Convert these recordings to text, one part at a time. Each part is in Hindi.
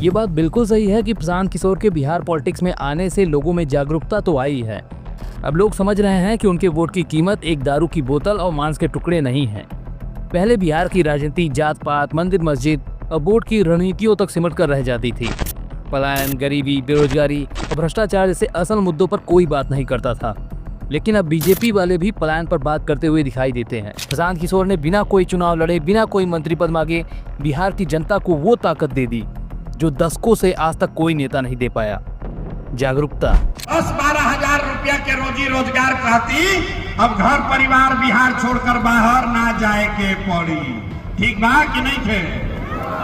ये बात बिल्कुल सही है कि प्रशांत किशोर के बिहार पॉलिटिक्स में आने से लोगों में जागरूकता तो आई है। अब लोग समझ रहे हैं कि उनके वोट की कीमत एक दारू की बोतल और मांस के टुकड़े नहीं है। पहले बिहार की राजनीति जात पात, मंदिर मस्जिद और वोट की रणनीतियों तक सिमट कर रह जाती थी। पलायन, गरीबी, बेरोजगारी और भ्रष्टाचार जैसे असल मुद्दों पर कोई बात नहीं करता था। लेकिन अब बीजेपी वाले भी पलायन पर बात करते हुए दिखाई देते हैं। प्रशांत किशोर ने बिना कोई चुनाव लड़े, बिना कोई मंत्री पद मांगे बिहार की जनता को वो ताकत दे दी जो दशकों से आज तक कोई नेता नहीं दे पाया। जागरूकता। 10-12 हजार रुपया के रोजी रोजगार खाती अब घर परिवार बिहार छोड़कर बाहर ना जाए के पड़ी। ठीक बा कि नहीं थे?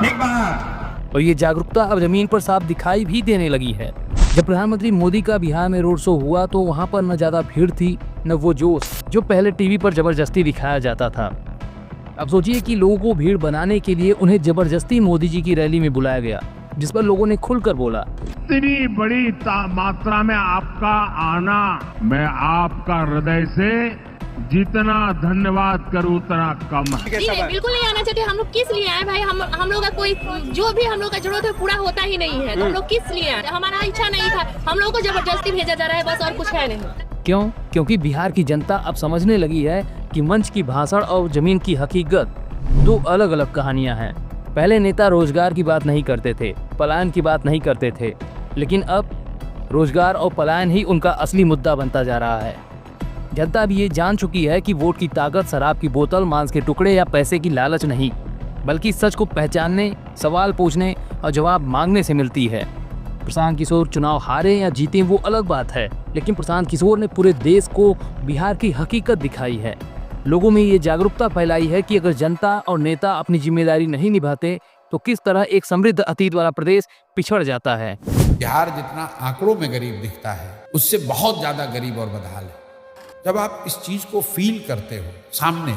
ठीक बा। और ये जागरूकता अब जमीन पर साफ दिखाई भी देने लगी है। जब प्रधानमंत्री मोदी का बिहार में रोड शो हुआ तो वहाँ पर न ज्यादा भीड़ थी न वो जोश जो पहले टीवी पर जबरदस्ती दिखाया जाता था। अब सोचिए कि लोगों को भीड़ बनाने के लिए उन्हें जबरदस्ती मोदी जी की रैली में बुलाया गया, जिस पर लोगों ने खुलकर बोला, इतनी बड़ी मात्रा में आपका आना, मैं आपका हृदय से जितना धन्यवाद करूं उतना कम है। नहीं, बिल्कुल नहीं आना चाहिए। हम लोग किस लिए आए भाई? हम लोग का कोई जो भी हम लोग का जरूरत है पूरा होता ही नहीं है, तो हम लोग किस लिए आए? हमारा इच्छा नहीं था, हम लोग को जबरदस्ती भेजा जा रहा है, बस और कुछ है नहीं। क्यों? क्योंकि बिहार की जनता अब समझने लगी है कि मंच की भाषण और जमीन की हकीकत दो अलग अलग कहानियां हैं। पहले नेता रोजगार की बात नहीं करते थे, पलायन की बात नहीं करते थे, लेकिन अब रोजगार और पलायन ही उनका असली मुद्दा बनता जा रहा है। जनता भी ये जान चुकी है कि वोट की ताकत शराब की बोतल, मांस के टुकड़े या पैसे की लालच नहीं, बल्कि सच को पहचानने, सवाल पूछने और जवाब मांगने से मिलती है। प्रशांत किशोर चुनाव हारे या जीते वो अलग बात है, लेकिन प्रशांत किशोर ने पूरे देश को बिहार की हकीकत दिखाई है। लोगों में ये जागरूकता फैलाई है कि अगर जनता और नेता अपनी जिम्मेदारी नहीं निभाते तो किस तरह एक समृद्ध अतीत वाला प्रदेश पिछड़ जाता है। बिहार जितना आंकड़ों में गरीब दिखता है, उससे बहुत ज्यादा गरीब और बदहाल है। जब आप इस चीज को फील करते हो सामने,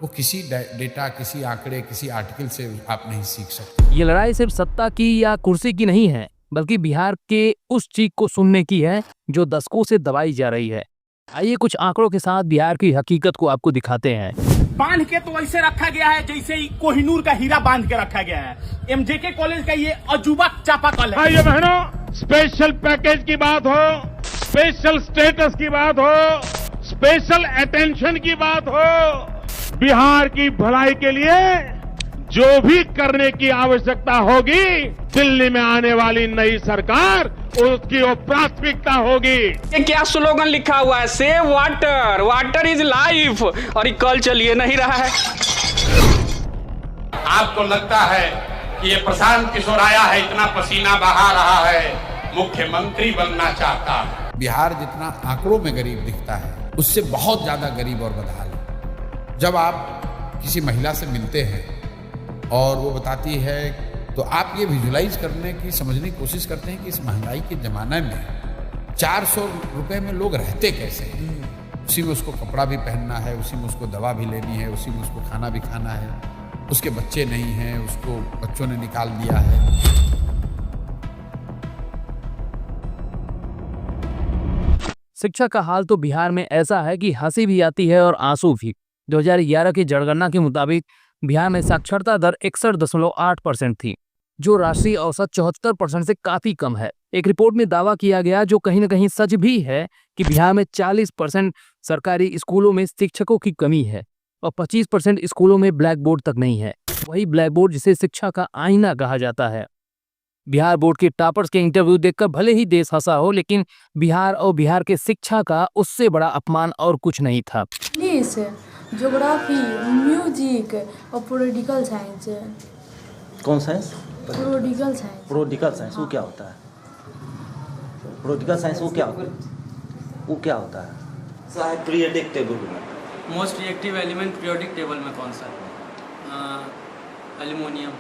वो किसी डेटा, किसी आंकड़े, किसी आर्टिकल से आप नहीं सीख सकते। ये लड़ाई सिर्फ सत्ता की या कुर्सी की नहीं है, बल्कि बिहार के उस चीख को सुनने की है जो दशकों से दबाई जा रही है। आइए कुछ आंकड़ों के साथ बिहार की हकीकत को आपको दिखाते हैं। बांध के तो ऐसे रखा गया है जैसे कोहिनूर का हीरा बांध के रखा गया है। एमजेके कॉलेज का ये अजूबा चापाकल है। भाइयों बहनों, स्पेशल पैकेज की बात हो, स्पेशल स्टेटस की बात हो, स्पेशल अटेंशन की बात हो, बिहार की भलाई के लिए जो भी करने की आवश्यकता होगी, दिल्ली में आने वाली नई सरकार उसकी वो प्राथमिकता होगी। ये क्या स्लोगन लिखा हुआ है? Save water, water is life, और ये कल चलिए नहीं रहा है। आपको लगता है कि ये प्रशांत किशोर आया है, इतना पसीना बहा रहा है, मुख्यमंत्री बनना चाहता है। बिहार जितना आंकड़ों में गरीब दिखता है, उससे बहुत ज्यादा गरीब और बदहाल है। जब आप किसी महिला से मिलते हैं और वो बताती है, तो आप ये विजुलाइज करने की, समझने की कोशिश करते हैं कि इस महंगाई के ज़माने में 400 रुपए में लोग रहते कैसे हैं। उसी में उसको कपड़ा भी पहनना है, उसी में उसको दवा भी लेनी है, उसी में उसको खाना भी खाना है, उसके बच्चे नहीं हैं, उसको बच्चों ने निकाल दिया है। शिक्षा का हाल तो बिहार में ऐसा है कि हंसी भी आती है और आंसू भी। 2011 की जनगणना के मुताबिक बिहार में साक्षरता दर 61.8% थी, जो राष्ट्रीय औसत 74% से काफी कम है। एक रिपोर्ट में दावा किया गया, जो कहीं न कहीं सच भी है, कि बिहार में 40% सरकारी स्कूलों में शिक्षकों की कमी है और 25% स्कूलों में ब्लैक बोर्ड तक नहीं है। वही ब्लैक बोर्ड जिसे शिक्षा का आईना कहा जाता है। बिहार बोर्ड के टॉपर्स के इंटरव्यू देखकर भले ही देश हंसा हो, लेकिन बिहार और बिहार के शिक्षा का उससे बड़ा अपमान और कुछ नहीं था। ज्योग्राफी, म्यूजिक और पॉलिटिकल साइंस। कौन science? Political science. Political science वो क्या होता है? पॉलिटिकल साइंस वो क्या होता है? वो क्या होता है? सर, पीरियोडिक टेबल में most reactive element periodic table में कौन सा है? एल्युमिनियम।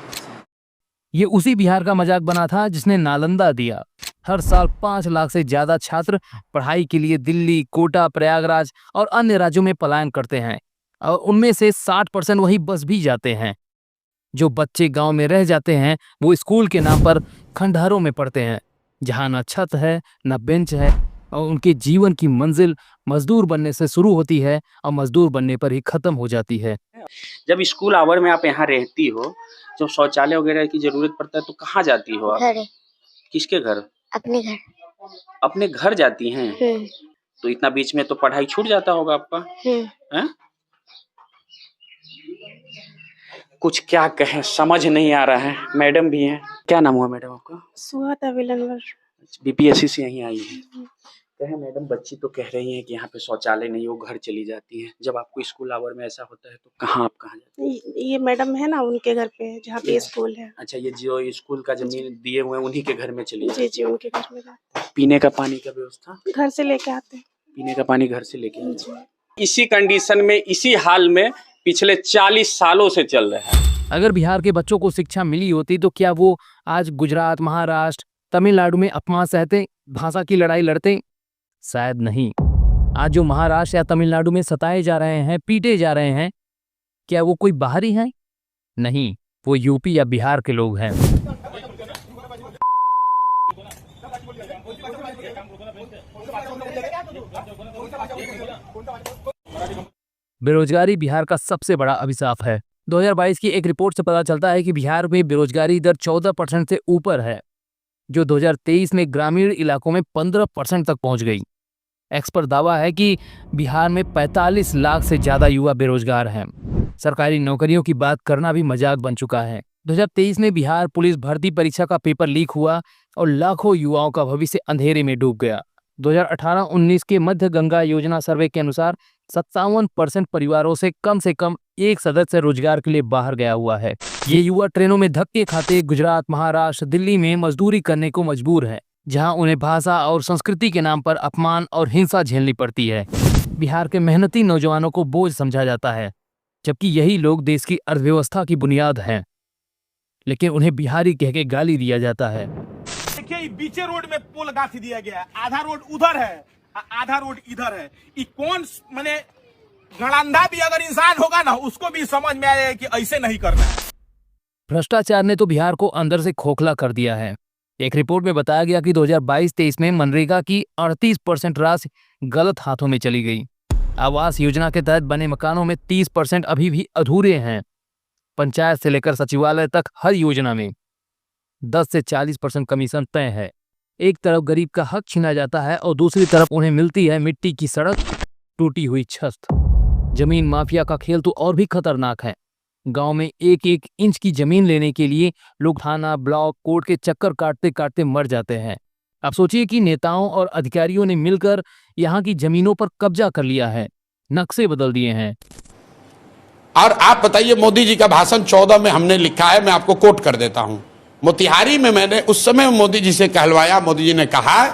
ये उसी बिहार का मजाक बना था जिसने नालंदा दिया। हर साल 5 लाख से ज्यादा छात्र पढ़ाई के लिए दिल्ली, कोटा, प्रयागराज और अन्य राज्यों में पलायन करते हैं और उनमें से 60% वही बस भी जाते हैं। जो बच्चे गांव में रह जाते हैं वो स्कूल के नाम पर खंडहरों में पढ़ते हैं, जहां न छत है न बेंच है, और उनके जीवन की मंजिल मजदूर बनने से शुरू होती है और मजदूर बनने पर ही खत्म हो जाती है। जब स्कूल आवर में आप यहाँ रहती हो, तो शौचालय वगैरह की जरूरत पड़ता है तो कहाँ जाती हो आप? घर, किसके घर? अपने घर। अपने घर जाती हैं? तो इतना बीच में तो पढ़ाई छूट जाता होगा आपका, हैं? कुछ क्या कहें, समझ नहीं आ रहा है। मैडम भी हैं, क्या नाम हुआ मैडम आपका? सुहाता विलनवर। बीपीएससी से यहीं आई है। कहे मैडम, बच्ची तो कह रही हैं कि यहाँ पे शौचालय नहीं, वो घर चली जाती हैं। जब आपको स्कूल आवर में ऐसा होता है तो कहाँ जाते हैं? ये मैडम है ना, उनके घर पे जहाँ पे स्कूल है। अच्छा, ये जो स्कूल का जमीन दिए हुए हैं उन्हीं के घर में चली जाती? जी, उनके घर में जाते हैं। पीने का पानी का व्यवस्था घर से लेके आते हैं। पीने का पानी घर से लेके आते हैं। इसी कंडीशन में, इसी हाल में पिछले 40 सालों से चल रहा है। अगर बिहार के बच्चों को शिक्षा मिली होती तो क्या वो आज गुजरात, महाराष्ट्र, तमिलनाडु में अपमान सहते, भाषा की लड़ाई लड़ते? शायद नहीं। आज जो महाराष्ट्र या तमिलनाडु में सताए जा रहे हैं, पीटे जा रहे हैं, क्या वो कोई बाहरी हैं? नहीं, वो यूपी या बिहार के लोग हैं। बेरोजगारी बिहार का सबसे बड़ा अभिशाप है। 2022 की एक रिपोर्ट से पता चलता है कि बिहार में बेरोजगारी दर 14% से ऊपर है, जो 2023 में ग्रामीण इलाकों में 15% तक पहुंच गई। एक्सपर्ट दावा है कि बिहार में 45 लाख से ज्यादा युवा बेरोजगार हैं। सरकारी नौकरियों की बात करना भी मजाक बन चुका है। 2023 में बिहार पुलिस भर्ती परीक्षा का पेपर लीक हुआ और लाखों युवाओं का भविष्य अंधेरे में डूब गया। 2018-19 के मध्य गंगा योजना सर्वे के अनुसार 57% परिवारों से कम एक सदस्य रोजगार के लिए बाहर गया हुआ है। ये युवा ट्रेनों में धक्के खाते गुजरात, महाराष्ट्र, दिल्ली में मजदूरी करने को मजबूर है, जहां उन्हें भाषा और संस्कृति के नाम पर अपमान और हिंसा झेलनी पड़ती है। बिहार के मेहनती नौजवानों को बोझ समझा जाता है, जबकि यही लोग देश की अर्थव्यवस्था की बुनियाद हैं, लेकिन उन्हें बिहारी कह के गाली दिया जाता है। देखिए, बीचे रोड में पोल गांथ दिया गया है, आधा रोड उधर है, आधा रोड इधर है। ये कौन माने गणंधा भी अगर इंसान होगा ना, उसको भी समझ में आएगा कि ऐसे नहीं करना है। भ्रष्टाचार ने तो बिहार को अंदर से खोखला कर दिया है। एक रिपोर्ट में बताया गया कि 2022-23 में मनरेगा की 38% राशि गलत हाथों में चली गई। आवास योजना के तहत बने मकानों में 30% अभी भी अधूरे हैं। पंचायत से लेकर सचिवालय तक हर योजना में 10 से 40% कमीशन तय है। एक तरफ गरीब का हक छीना जाता है और दूसरी तरफ उन्हें मिलती है मिट्टी की सड़क, टूटी हुई छत। जमीन माफिया का खेल तो और भी खतरनाक है। गांव में एक इंच की जमीन लेने के लिए लोग थाना, ब्लॉक, कोर्ट के चक्कर काटते काटते मर जाते हैं। अब सोचिए कि नेताओं और अधिकारियों ने मिलकर यहाँ की जमीनों पर कब्जा कर लिया है, नक्शे बदल दिए हैं। और आप बताइए, मोदी जी का भाषण 14 में हमने लिखा है, मैं आपको कोट कर देता हूं। मोतिहारी में मैंने उस समय मोदी जी से कहलवाया। मोदी जी ने कहा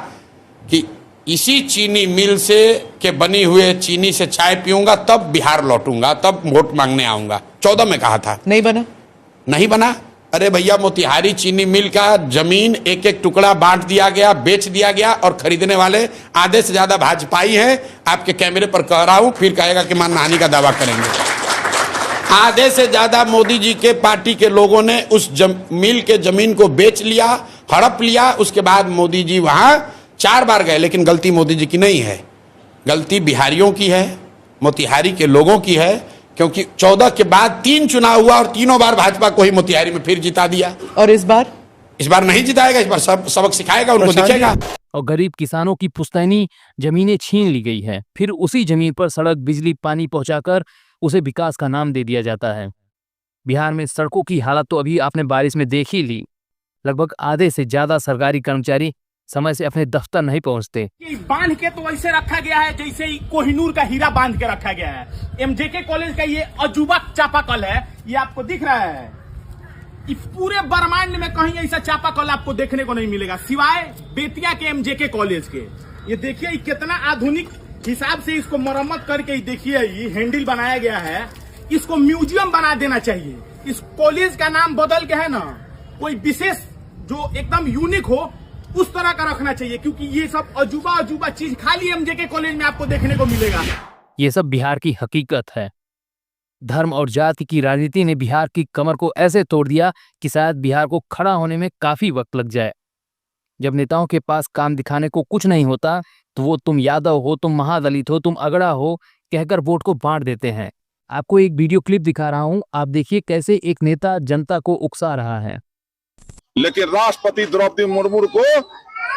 कि इसी चीनी मिल से के बनी हुए चीनी से चाय पीऊंगा, तब बिहार लौटूंगा, तब वोट मांगने आऊंगा। 14 में कहा था, नहीं बना। अरे भैया, मोतिहारी चीनी मिल का जमीन एक एक टुकड़ा बांट दिया गया, बेच दिया गया, और खरीदने वाले आधे से ज्यादा भाजपाई हैं। आपके कैमरे पर कह रहा हूं, फिर कहेगा कि मानहानि का दावा करेंगे। आधे से ज्यादा मोदी जी के पार्टी के लोगों ने उस मिल के जमीन को बेच लिया, हड़प लिया। उसके बाद मोदी जी वहां 4 बार गए, लेकिन गलती मोदी जी की नहीं है, गलती बिहारियों की है, मोतिहारी के लोगों की है। क्योंकि 14 के बाद 3 चुनाव हुआ और तीनों बार भाजपा को ही मोतिहारी में फिर जिता दिया। और इस बार नहीं जिताएगा, इस बार सबक सिखाएगा, उनको दिखेगा। और गरीब किसानों की पुश्तैनी जमीनें छीन ली गई है, फिर उसी जमीन पर सड़क, बिजली, पानी पहुंचाकर उसे विकास का नाम दे दिया जाता है। बिहार में सड़कों की हालत तो अभी आपने बारिश में देख ही ली। लगभग आधे से ज्यादा सरकारी कर्मचारी समय से अपने दफ्तर नहीं पहुंचते। बांध के तो वैसे रखा गया है जैसे कोहिनूर का हीरा बांध के रखा गया है। एमजेके कॉलेज का ये अजूबा चापाकल है, ये आपको दिख रहा है। इस पूरे ब्रह्मांड में कहीं ऐसा चापाकल आपको देखने को नहीं मिलेगा, सिवाय बेतिया के एमजेके कॉलेज के। ये देखिए कितना आधुनिक हिसाब से इसको मरम्मत करके, देखिए ये हैंडल बनाया गया है। इसको म्यूजियम बना देना चाहिए। इस कॉलेज का नाम बदल के है ना, कोई विशेष जो एकदम यूनिक हो उस तरह का रखना चाहिए, क्योंकि ये सब अजूबा चीज खाली एमजेके कॉलेज में आपको देखने को मिलेगा। ये सब बिहार की हकीकत है। धर्म और जाति की राजनीति ने बिहार की कमर को ऐसे तोड़ दिया कि शायद बिहार को खड़ा होने में काफी वक्त लग जाए। जब नेताओं के पास काम दिखाने को कुछ नहीं होता तो वो तुम यादव हो, तुम महादलित हो, तुम अगड़ा हो कहकर वोट को बांट देते हैं। आपको एक वीडियो क्लिप दिखा रहा हूं, आप देखिए कैसे एक नेता जनता को उकसा रहा है। लेकिन राष्ट्रपति द्रौपदी मुर्मू को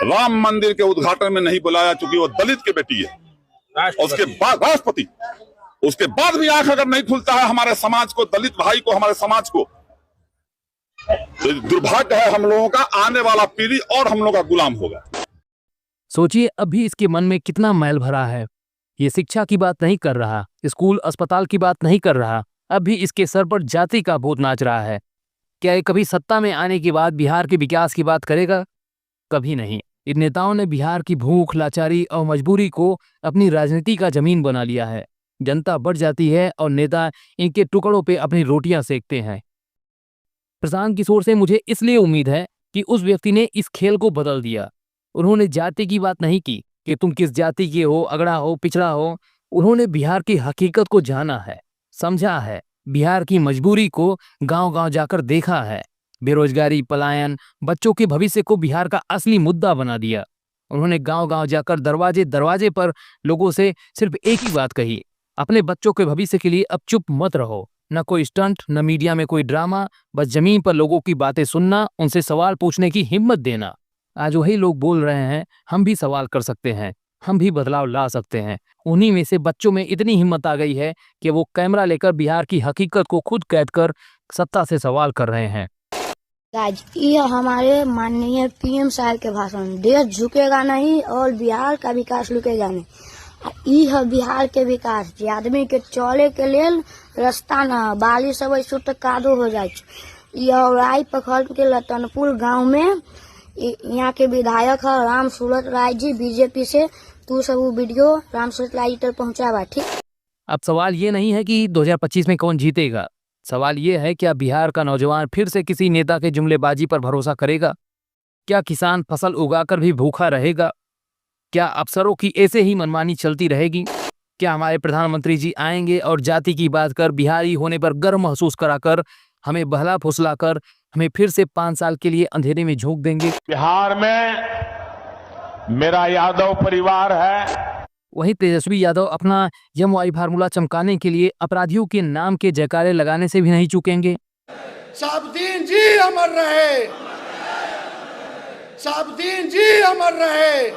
राम मंदिर के उद्घाटन में नहीं बुलाया, चूंकि वो दलित की बेटी है। उसके बाद राष्ट्रपति, उसके बाद भी आंख अगर नहीं खुलता है हमारे समाज को, दलित भाई को, हमारे समाज को, तो दुर्भाग्य है हम लोगों का। आने वाला पीढ़ी और हम लोगों का गुलाम होगा। सोचिए अभी इसके मन में कितना मैल भरा है। ये शिक्षा की बात नहीं कर रहा, स्कूल अस्पताल की बात नहीं कर रहा, अभी इसके सर पर जाति का भूत नाच रहा है। क्या ये कभी सत्ता में आने के बाद बिहार के विकास की बात करेगा? कभी नहीं। इन नेताओं ने बिहार की भूख, लाचारी और मजबूरी को अपनी राजनीति का जमीन बना लिया है। जनता बढ़ जाती है और नेता इनके टुकड़ों पे अपनी रोटियां सेकते हैं। प्रशांत किशोर से मुझे इसलिए उम्मीद है कि उस व्यक्ति ने इस खेल को बदल दिया। उन्होंने जाति की बात नहीं की कि तुम किस जाति के हो, अगड़ा हो, पिछड़ा हो। उन्होंने बिहार की हकीकत को जाना है, समझा है, बिहार की मजबूरी को गांव-गांव जाकर देखा है। बेरोजगारी, पलायन, बच्चों के भविष्य को बिहार का असली मुद्दा बना दिया। उन्होंने गांव-गांव जाकर दरवाजे दरवाजे पर लोगों से सिर्फ एक ही बात कही, अपने बच्चों के भविष्य के लिए अब चुप मत रहो। न कोई स्टंट, न मीडिया में कोई ड्रामा, बस जमीन पर लोगों की बातें सुनना, उनसे सवाल पूछने की हिम्मत देना। आज वही लोग बोल रहे हैं हम भी सवाल कर सकते हैं, हम भी बदलाव ला सकते हैं। उन्हीं में से बच्चों में इतनी हिम्मत आ गई है कि वो कैमरा लेकर बिहार की हकीकत को खुद कैद कर सत्ता से सवाल कर रहे हैं। ये हमारे माननीय पीएम साहब के भाषण, देश झुकेगा नहीं और बिहार का विकास रुकेगा नहीं। ई है बिहार के विकास, जे आदमी के चले के लेल रास्ता न, बारिश अब सो तो कादो हो जाए। राय पखड़ के लतनपुर गांव में यहाँ के विधायक है राम सूरत राय जी, बीजेपी से। तू सब वो वीडियो राम सूरत राय तक पहुँचा बा, ठीक। अब सवाल ये नहीं है कि 2025 में कौन जीतेगा, सवाल ये है क्या बिहार का नौजवान फिर से किसी नेता के जुमलेबाजी पर भरोसा करेगा? क्या किसान फसल उगाकर भी भूखा रहेगा? क्या अफसरों की ऐसे ही मनमानी चलती रहेगी? क्या हमारे प्रधानमंत्री जी आएंगे और जाति की बात कर, बिहारी होने पर गर्व महसूस कराकर, हमें बहला फुसला कर, हमें फिर से 5 साल के लिए अंधेरे में झोंक देंगे? बिहार में मेरा यादव परिवार है। वहीं तेजस्वी यादव अपना यमवाई फार्मूला चमकाने के लिए अपराधियों के नाम के जयकारे लगाने से भी नहीं चूकेंगे। साबुद्दीन जी अमर रहे, साबुद्दीन जी अमर रहे।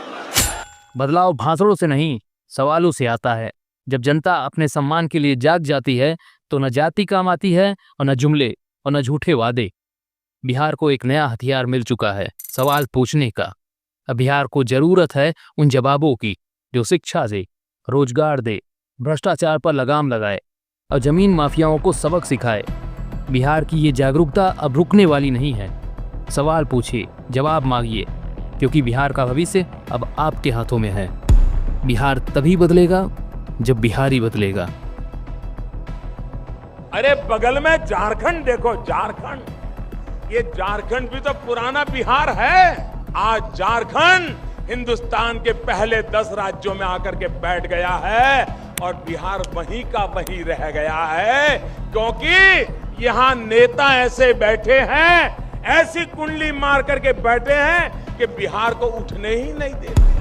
बदलाव भाषणों से नहीं, सवालों से आता है। जब जनता अपने सम्मान के लिए जाग जाती है तो न जाति काम आती है और न जुमले और न झूठे वादे। बिहार को एक नया हथियार मिल चुका है, सवाल पूछने का। अब बिहार को जरूरत है उन जवाबों की जो शिक्षा दे, रोजगार दे, भ्रष्टाचार पर लगाम लगाए और जमीन माफियाओं को सबक सिखाए। बिहार की ये जागरूकता अब रुकने वाली नहीं है। सवाल पूछिए, जवाब मांगिए, क्योंकि बिहार का भविष्य अब आपके हाथों में है। बिहार तभी बदलेगा जब बिहारी बदलेगा। अरे बगल में झारखंड देखो, झारखंड, ये झारखंड भी तो पुराना बिहार है। आज झारखंड हिंदुस्तान के पहले 10 राज्यों में आकर के बैठ गया है और बिहार वहीं का वहीं रह गया है, क्योंकि यहाँ नेता ऐसे बैठे हैं, ऐसी कुंडली मार करके बैठे हैं कि बिहार को उठने ही नहीं दे रहे।